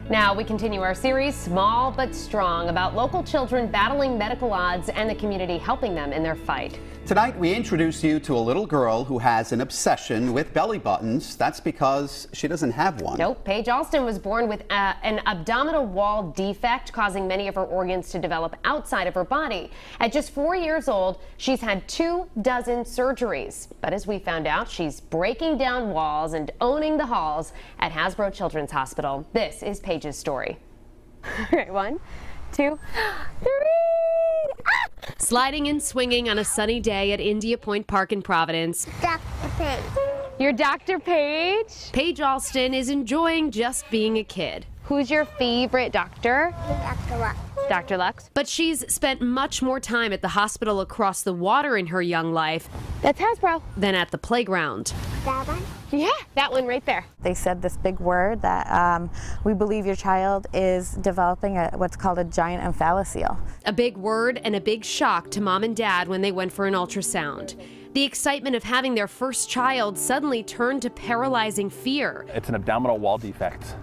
Now we continue our series, Small But Strong, about local children battling medical odds and the community helping them in their fight. Tonight we introduce you to a little girl who has an obsession with belly buttons. That's because she doesn't have one. Nope. Paige Alston was born with an abdominal wall defect, causing many of her organs to develop outside of her body. At just 4 years old, she's had 24 surgeries. But as we found out, she's breaking down walls and owning the halls at Hasbro Children's Hospital. This is Paige's story. All right, 1, 2, 3. Sliding and swinging on a sunny day at India Point Park in Providence. Dr. Paige. You're Dr. Paige? Paige Alston is enjoying just being a kid. Who's your favorite doctor? Dr. Lux. Dr. Lux. But she's spent much more time at the hospital across the water in her young life. That's Hasbro. Than at the playground. That one? Yeah, that one right there. They said this big word that we believe your child is developing what's called a giant omphalocele. A big word and a big shock to mom and dad when they went for an ultrasound. The excitement of having their first child suddenly turned to paralyzing fear. It's an abdominal wall defect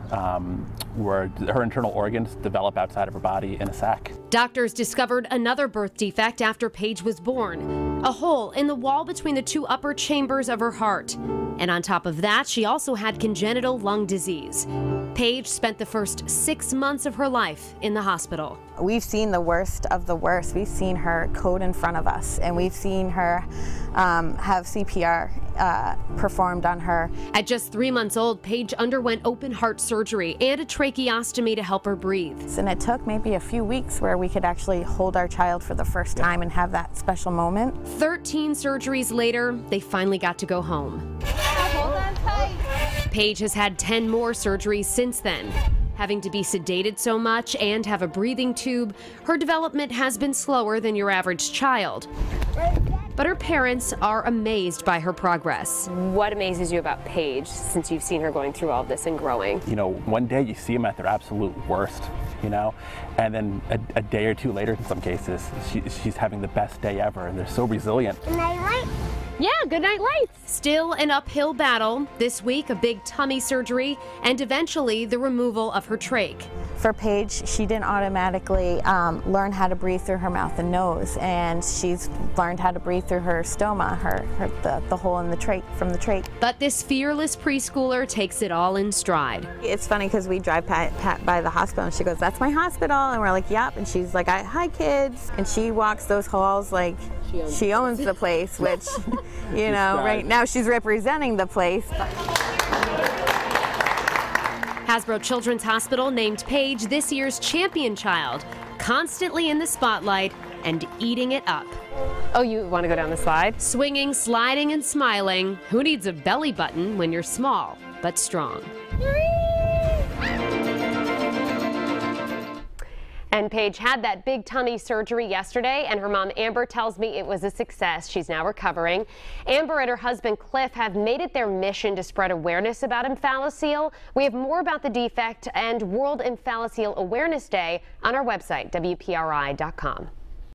where her internal organs develop outside of her body in a sac. Doctors discovered another birth defect after Paige was born, a hole in the wall between the two upper chambers of her heart. And on top of that, she also had congenital lung disease. Paige spent the first 6 months of her life in the hospital. We've seen the worst of the worst. We've seen her code in front of us, and we've seen her have CPR performed on her. At just 3 months old, Paige underwent open heart surgery and a tracheostomy to help her breathe. And it took maybe a few weeks where we could actually hold our child for the first time and have that special moment. 13 surgeries later, they finally got to go home. Hold on tight. Paige has had 10 more surgeries since then. Having to be sedated so much and have a breathing tube, her development has been slower than your average child. But her parents are amazed by her progress. What amazes you about Paige since you've seen her going through all this and growing? You know, one day you see them at their absolute worst, you know, and then a day or two later in some cases, she's having the best day ever, and they're so resilient. Good night, light. Yeah, good night lights. Still an uphill battle. This week, a big tummy surgery and eventually the removal of her trach. For Paige, she didn't automatically learn how to breathe through her mouth and nose, and she's learned how to breathe through her stoma, the hole in the trach, from the trach. But this fearless preschooler takes it all in stride. It's funny because we drive by the hospital and she goes, "That's my hospital," and we're like, "Yep," and she's like, "Hi kids," and she walks those halls like she owns the place, which, you know, right now she's representing the place. Hasbro Children's Hospital named Paige this year's champion child, constantly in the spotlight and eating it up. Oh, you want to go down the slide? Swinging, sliding, and smiling. Who needs a belly button when you're small but strong? And Paige had that big tummy surgery yesterday, and her mom Amber tells me it was a success. She's now recovering. Amber and her husband Cliff have made it their mission to spread awareness about omphalocele. We have more about the defect and World Omphalocele Awareness Day on our website, WPRI.com.